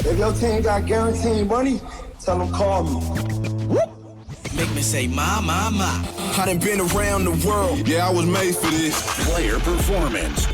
If your team got guaranteed money, tell them call me. Make me say, my. I done been around the world. Yeah, I was made for this. Player performance.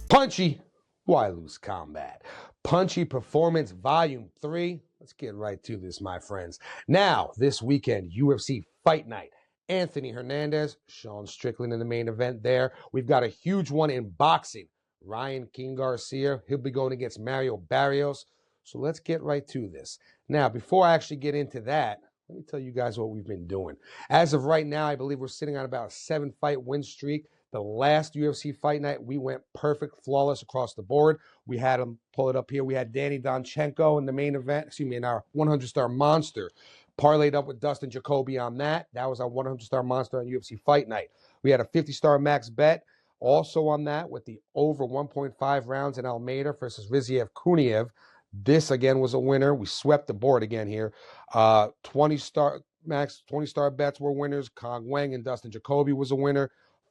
Punchy, why lose combat? Punchy Performance Volume 3. Let's get right to this, my friends. Now, this weekend, UFC Fight Night. Anthony Hernandez, Sean Strickland in the main event there. We've got a huge one in boxing. Ryan King Garcia, he'll be going against Mario Barrios. So let's get right to this. Now, before I actually get into that, let me tell you guys what we've been doing. As of right now, I believe we're sitting on about a 7-fight win streak. The last UFC Fight Night, we went perfect, flawless across the board. We had them, pull it up here, we had Danny Donchenko in the main event, in our 100-star monster. Parlayed up with Dustin Jacoby on that. That was our 100-star monster on UFC Fight Night. We had a 50-star max bet also on that with the over 1.5 rounds in Almeida versus Riziev Kuniev. This, again, was a winner. We swept the board again here. 20-star bets were winners. Kong Wang and Dustin Jacoby was a winner.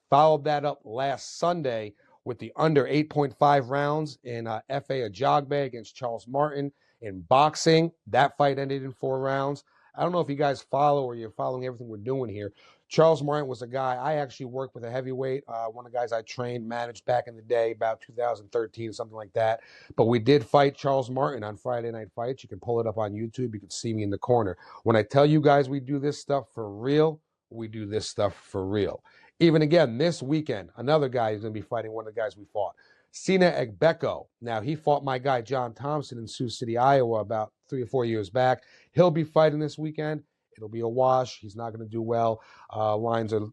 Followed that up last Sunday with the under 8.5 rounds in F.A. Ajagbe against Charles Martin in boxing. That fight ended in 4 rounds. I don't know if you guys follow or you're following everything we're doing here. Charles Martin was a guy, I actually worked with a heavyweight, one of the guys I trained, managed back in the day, about 2013, something like that. But we did fight Charles Martin on Friday Night Fights. You can pull it up on YouTube. You can see me in the corner. When I tell you guys we do this stuff for real, we do this stuff for real. Even again, this weekend, another guy is going to be fighting one of the guys we fought. Sina Egbeko. Now, he fought my guy John Thompson in Sioux City, Iowa about 3 or 4 years back. He'll be fighting this weekend. It'll be a wash. He's not going to do well. Lines are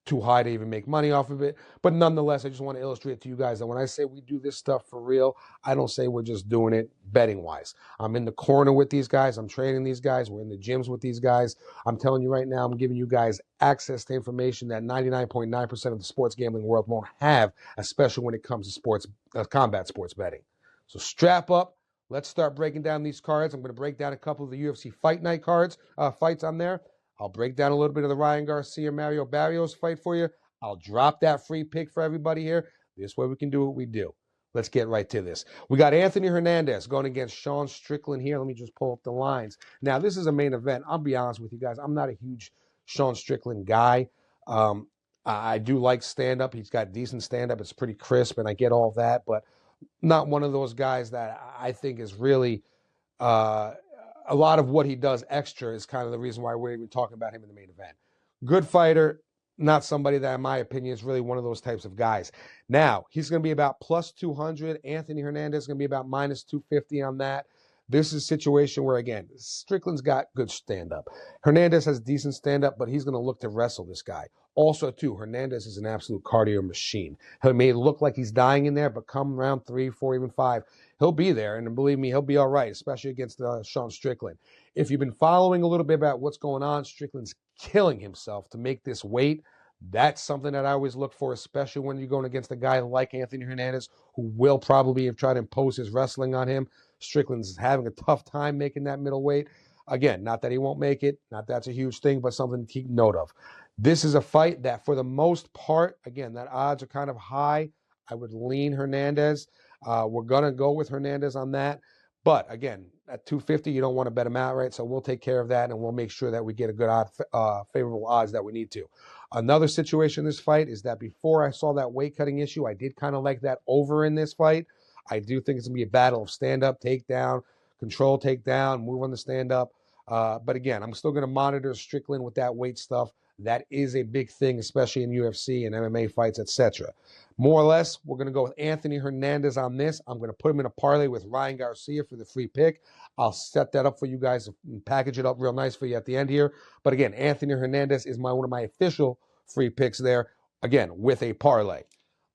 too high to even make money off of it. But nonetheless, I just want to illustrate to you guys that when I say we do this stuff for real, I don't say we're just doing it betting-wise. I'm in the corner with these guys. I'm training these guys. We're in the gyms with these guys. I'm telling you right now, I'm giving you guys access to information that 99.9% of the sports gambling world won't have, especially when it comes to sports, combat sports betting. So strap up. Let's start breaking down these cards. I'm going to break down a couple of the UFC Fight Night cards, fights on there. I'll break down a little bit of the Ryan Garcia, Mario Barrios fight for you. I'll drop that free pick for everybody here. This way we can do what we do. Let's get right to this. We got Anthony Hernandez going against Sean Strickland here. Let me just pull up the lines. Now, this is a main event. I'll be honest with you guys. I'm not a huge Sean Strickland guy. I do like stand-up. He's got decent stand-up. It's pretty crisp, and I get all that, but not one of those guys that I think is really a lot of what he does extra is kind of the reason why we're even talking about him in the main event. Good fighter, not somebody that, in my opinion, is really one of those types of guys. Now, he's going to be about plus 200. Anthony Hernandez is going to be about minus 250 on that. This is a situation where, again, Strickland's got good stand-up. Hernandez has decent stand-up, but he's going to look to wrestle this guy. Also, too, Hernandez is an absolute cardio machine. He may look like he's dying in there, but come round 3, 4, even 5, he'll be there. And believe me, he'll be all right, especially against Sean Strickland. If you've been following a little bit about what's going on, Strickland's killing himself to make this weight. That's something that I always look for, especially when you're going against a guy like Anthony Hernandez, who will probably have tried to impose his wrestling on him. Strickland's having a tough time making that middleweight. Again, not that he won't make it, not that's a huge thing, but something to keep note of. This is a fight that, for the most part, again, that odds are kind of high. I would lean Hernandez. We're going to go with Hernandez on that. But, again, at 250, you don't want to bet him outright, so we'll take care of that, and we'll make sure that we get a good favorable odds that we need to. Another situation in this fight is that before I saw that weight-cutting issue, I did kind of like that over in this fight. I do think it's going to be a battle of stand-up, takedown, control takedown, move on the stand-up. But, again, I'm still going to monitor Strickland with that weight stuff. That is a big thing, especially in UFC and MMA fights, etc. More or less, we're going to go with Anthony Hernandez on this. I'm going to put him in a parlay with Ryan Garcia for the free pick. I'll set that up for you guys and package it up real nice for you at the end here. But again, Anthony Hernandez is one of my official free picks there, again, with a parlay.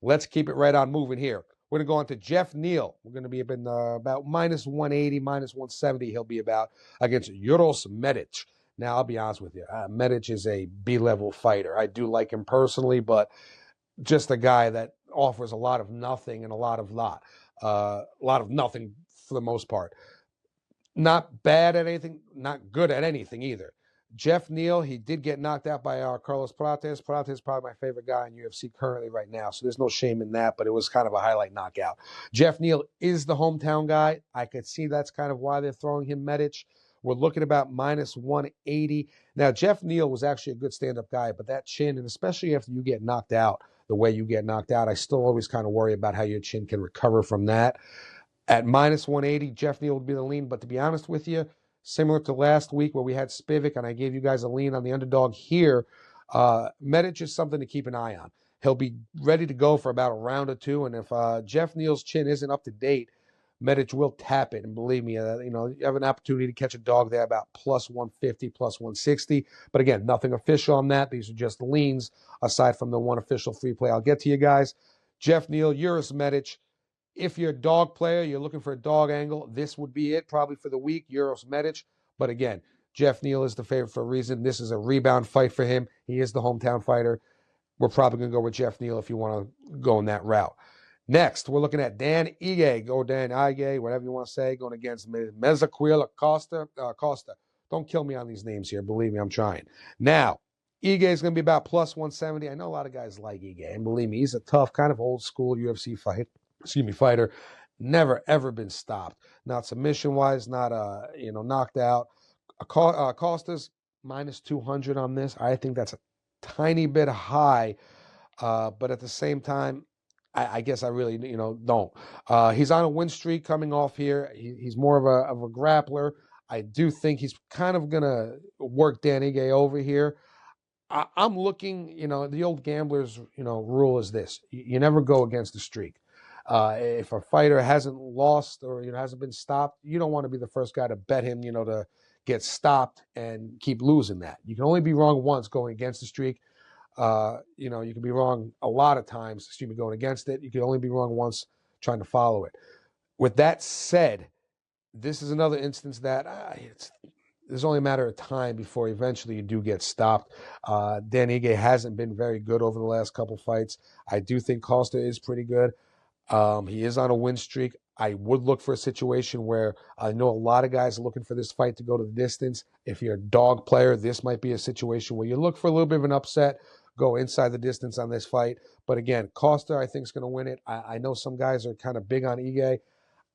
Let's keep it right on moving here. We're going to go on to Jeff Neal. We're going to be up in about minus 180, minus 170 he'll be about against Uros Medic. Now, I'll be honest with you. Medic is a B-level fighter. I do like him personally, but just a guy that offers a lot of nothing and a lot of nothing for the most part. Not bad at anything, not good at anything either. Jeff Neal, he did get knocked out by Carlos Prates. Prates is probably my favorite guy in UFC currently right now, so there's no shame in that, but it was kind of a highlight knockout. Jeff Neal is the hometown guy. I could see that's kind of why they're throwing him Medic. We're looking about minus 180. Now, Jeff Neal was actually a good stand-up guy, but that chin, and especially after you get knocked out the way you get knocked out, I still always kind of worry about how your chin can recover from that. At minus 180, Jeff Neal would be the lean, but to be honest with you, similar to last week where we had Spivak and I gave you guys a lean on the underdog here, Medic is something to keep an eye on. He'll be ready to go for about a round or two, and if Jeff Neal's chin isn't up to date, Medic will tap it. And believe me, you have an opportunity to catch a dog there about plus 150, plus 160. But again, nothing official on that. These are just leans aside from the one official free play. I'll get to you guys. Jeff Neal, Uris Medic. If you're a dog player, you're looking for a dog angle, this would be it probably for the week, Uros Medic. But again, Jeff Neal is the favorite for a reason. This is a rebound fight for him. He is the hometown fighter. We're probably going to go with Jeff Neal if you want to go in that route. Next, we're looking at Dan Ige. Go Dan Ige, whatever you want to say, going against Mezaquil Costa. Costa. Don't kill me on these names here. Believe me, I'm trying. Now, Ige is going to be about plus 170. I know a lot of guys like Ige, and believe me, he's a tough, kind of old school UFC fighter. Never ever been stopped. Not submission wise, not knocked out. Costa's minus 200 on this. I think that's a tiny bit high, but at the same time, I guess I really don't. He's on a win streak coming off here. He's more of a grappler. I do think he's kind of gonna work Dan Ige over here. I'm looking, the old gambler's, rule is this. You never go against the streak. If a fighter hasn't lost or hasn't been stopped, you don't want to be the first guy to bet him, to get stopped and keep losing that. You can only be wrong once going against the streak. You can be wrong a lot of times, going against it. You can only be wrong once trying to follow it. With that said, this is another instance that it's only a matter of time before eventually you do get stopped. Dan Ige hasn't been very good over the last couple fights. I do think Costa is pretty good. He is on a win streak. I would look for a situation where I know a lot of guys are looking for this fight to go to the distance. If you're a dog player, this might be a situation where you look for a little bit of an upset, go inside the distance on this fight. But again, Costa, I think, is going to win it. I know some guys are kind of big on Ige.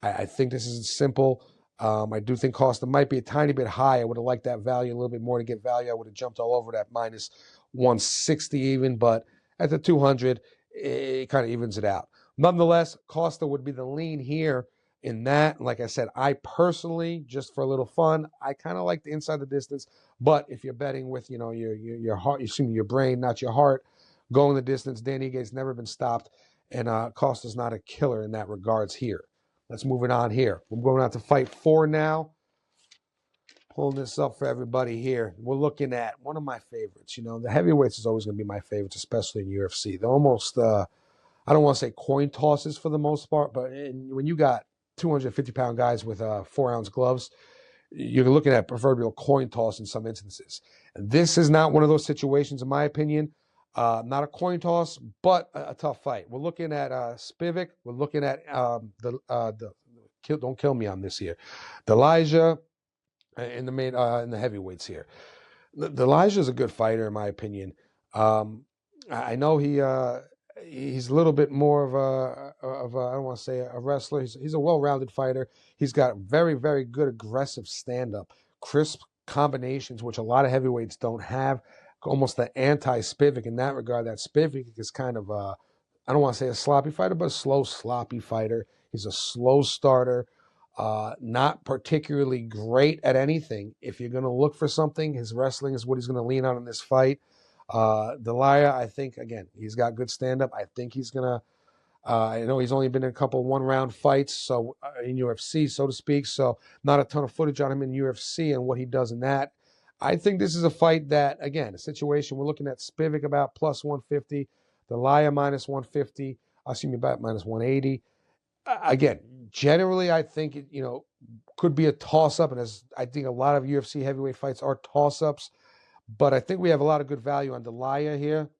I think this is simple. I do think Costa might be a tiny bit high. I would have liked that value a little bit more to get value. I would have jumped all over that minus 160 even, but at the 200, it kind of evens it out. Nonetheless, Costa would be the lean here in that. Like I said, I personally, just for a little fun, I kind of like the inside the distance. But if you're betting with, your heart, your brain, not your heart, going the distance, Dan Ige's never been stopped, and Costa's not a killer in that regards here. Let's move it on here. We're going on to fight 4 now. Pulling this up for everybody here. We're looking at one of my favorites. The heavyweights is always going to be my favorites, especially in UFC. They're almost, I don't want to say coin tosses for the most part, but when you got 250-pound guys with 4-ounce gloves, you're looking at proverbial coin toss in some instances. This is not one of those situations, in my opinion. Not a coin toss, but a tough fight. We're looking at Spivak. We're looking at don't kill me on this here. Elijah in the heavyweights here. Elijah is a good fighter in my opinion. I know he's a little bit more of a I don't want to say a wrestler. He's a well-rounded fighter. He's got very, very good aggressive stand-up, crisp combinations, which a lot of heavyweights don't have. Almost the anti-Spivak in that regard. That Spivak is kind of I don't want to say a sloppy fighter, but a slow, sloppy fighter. He's a slow starter, not particularly great at anything. If you're going to look for something, his wrestling is what he's going to lean on in this fight. Delia, I think, again, he's got good stand-up. I think he's going to I know he's only been in a couple one-round fights, so in UFC, so to speak, so not a ton of footage on him in UFC and what he does in that. I think this is a fight that, again, a situation we're looking at Spivak about plus 150, Delia minus 150, about minus 180. Again, generally, I think it, could be a toss-up, and as I think a lot of UFC heavyweight fights are toss-ups, but I think we have a lot of good value on Delia here,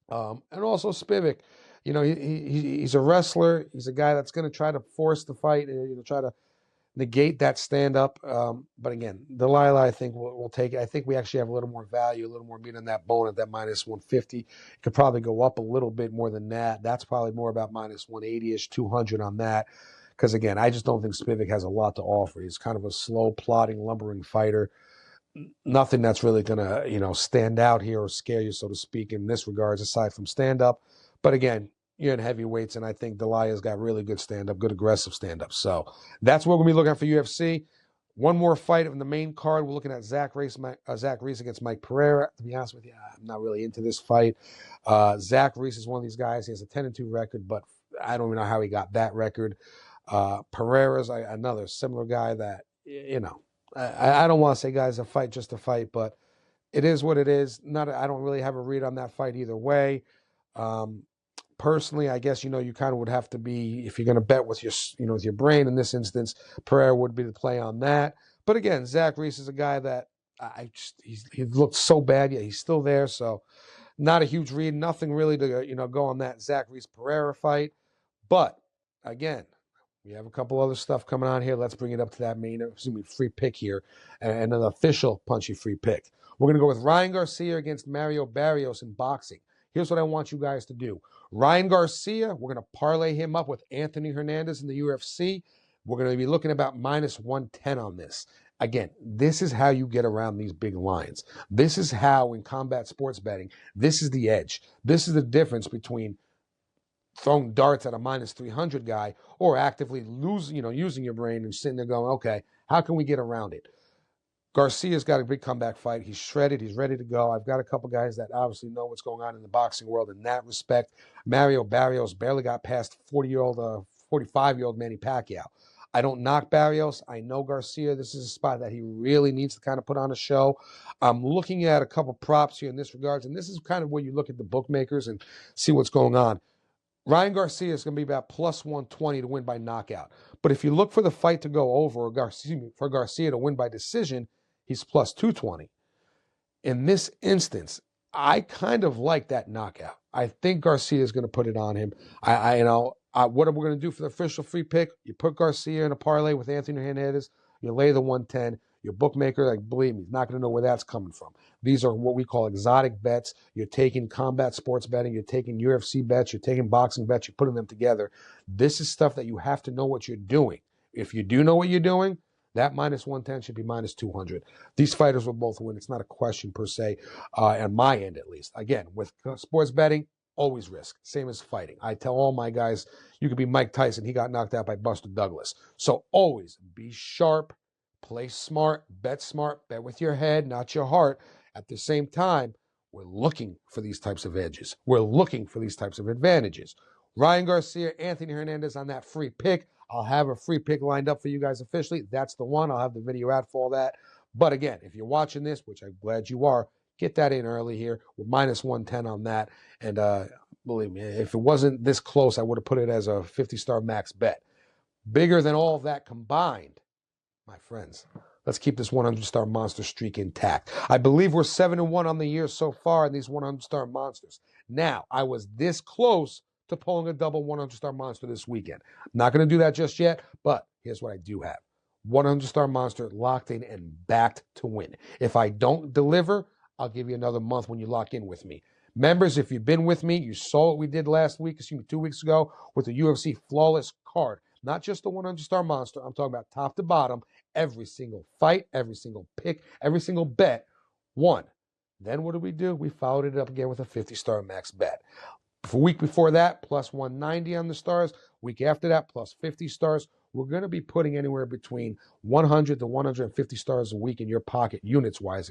and also Spivak. He's a wrestler. He's a guy that's going to try to force the fight, try to negate that stand-up. But again, Delilah, I think we'll take it. I think we actually have a little more value, a little more meat on that bone at that minus 150. It could probably go up a little bit more than that. That's probably more about minus 180-ish, 200 on that. Because again, I just don't think Spivak has a lot to offer. He's kind of a slow, plodding, lumbering fighter. Nothing that's really going to, stand out here or scare you, so to speak, in this regards, aside from stand-up. But again, you're in heavyweights, and I think Delilah's got really good stand-up, good aggressive stand-up. So that's what we're going to be looking at for UFC. One more fight in the main card. We're looking at Zach Reese against Mike Pereira. To be honest with you, I'm not really into this fight. Zach Reese is one of these guys. He has a 10-2 record, but I don't even know how he got that record. Pereira's another similar guy that, I don't want to say, guys, a fight just a fight, but it is what it is. I don't really have a read on that fight either way. Personally, I guess, you kind of would have to be, if you're going to bet with with your brain in this instance, Pereira would be the play on that. But again, Zach Reese is a guy that he looked so bad, yet he's still there. So not a huge read, nothing really to, go on that Zach Reese Pereira fight. But again, we have a couple other stuff coming on here. Let's bring it up to that main free pick here, and an official punchy free pick. We're going to go with Ryan Garcia against Mario Barrios in boxing. Here's what I want you guys to do. Ryan Garcia, we're going to parlay him up with Anthony Hernandez in the UFC. We're going to be looking about minus 110 on this. Again, this is how you get around these big lines. This is how, in combat sports betting, this is the edge. This is the difference between throwing darts at a minus 300 guy or actively using your brain and sitting there going, okay, how can we get around it? Garcia's got a big comeback fight. He's shredded. He's ready to go. I've got a couple guys that obviously know what's going on in the boxing world in that respect. Mario Barrios barely got past 45-year-old Manny Pacquiao. I don't knock Barrios. I know Garcia. This is a spot that he really needs to kind of put on a show. I'm looking at a couple props here in this regards, and this is kind of where you look at the bookmakers and see what's going on. Ryan Garcia is going to be about plus 120 to win by knockout. But if you look for the fight to go over, or for Garcia to win by decision, he's plus 220. In this instance, I kind of like that knockout. I think Garcia is going to put it on him. What are we going to do for the official free pick? You put Garcia in a parlay with Anthony Hernandez. You lay the 110. Your bookmaker, believe me, is not going to know where that's coming from. These are what we call exotic bets. You're taking combat sports betting. You're taking UFC bets. You're taking boxing bets. You're putting them together. This is stuff that you have to know what you're doing. If you do know what you're doing, that minus 110 should be minus 200. These fighters will both win. It's not a question per se, on my end at least. Again, with sports betting, always risk. Same as fighting. I tell all my guys, you could be Mike Tyson. He got knocked out by Buster Douglas. So always be sharp. Play smart, bet with your head, not your heart. At the same time, we're looking for these types of edges. We're looking for these types of advantages. Ryan Garcia, Anthony Hernandez on that free pick. I'll have a free pick lined up for you guys officially. That's the one. I'll have the video out for all that. But again, if you're watching this, which I'm glad you are, get that in early here. We're minus 110 on that. And believe me, if it wasn't this close, I would have put it as a 50-star max bet. Bigger than all of that combined. My friends, let's keep this 100-star monster streak intact. I believe we're 7-1 on the year so far in these 100-star monsters. Now, I was this close to pulling a double 100-star monster this weekend. Not going to do that just yet, but here's what I do have. 100-star monster locked in and backed to win. If I don't deliver, I'll give you another month when you lock in with me. Members, if you've been with me, you saw what we did 2 weeks ago with the UFC Flawless card. Not just the 100-star monster. I'm talking about top to bottom. Every single fight, every single pick, every single bet won. Then what do? We followed it up again with a 50-star max bet. For week before that, plus 190 on the stars. Week after that, plus 50 stars. We're going to be putting anywhere between 100 to 150 stars a week in your pocket, units-wise,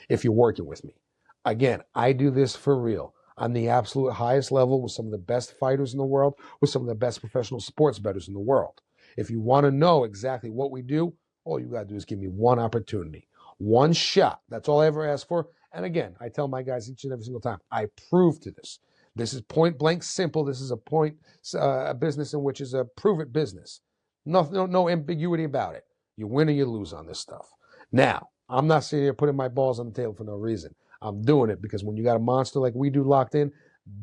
if you're working with me. Again, I do this for real. On the absolute highest level with some of the best fighters in the world, with some of the best professional sports bettors in the world. If you want to know exactly what we do, all you got to do is give me one opportunity, one shot. That's all I ever ask for. And again, I tell my guys each and every single time, I prove to this. This is point blank simple. This is a business in which is a prove it business. No ambiguity about it. You win or you lose on this stuff. Now, I'm not sitting here putting my balls on the table for no reason. I'm doing it because when you got a monster like we do locked in,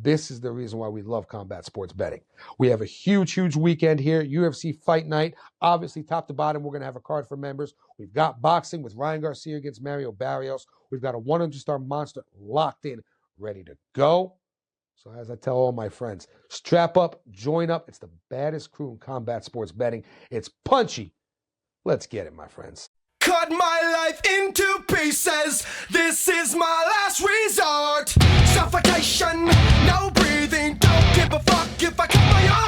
This is the reason why we love combat sports betting. We have a huge weekend here. UFC Fight Night. Obviously, top to bottom, we're going to have a card for members. We've got boxing with Ryan Garcia against Mario Barrios. We've got a 100-star monster locked in, ready to go. So as I tell all my friends, strap up, join up. It's the baddest crew in combat sports betting. It's punchy. Let's get it, my friends. Cut my life into pieces. This is my last resort. Suffocation, no breathing. Don't give a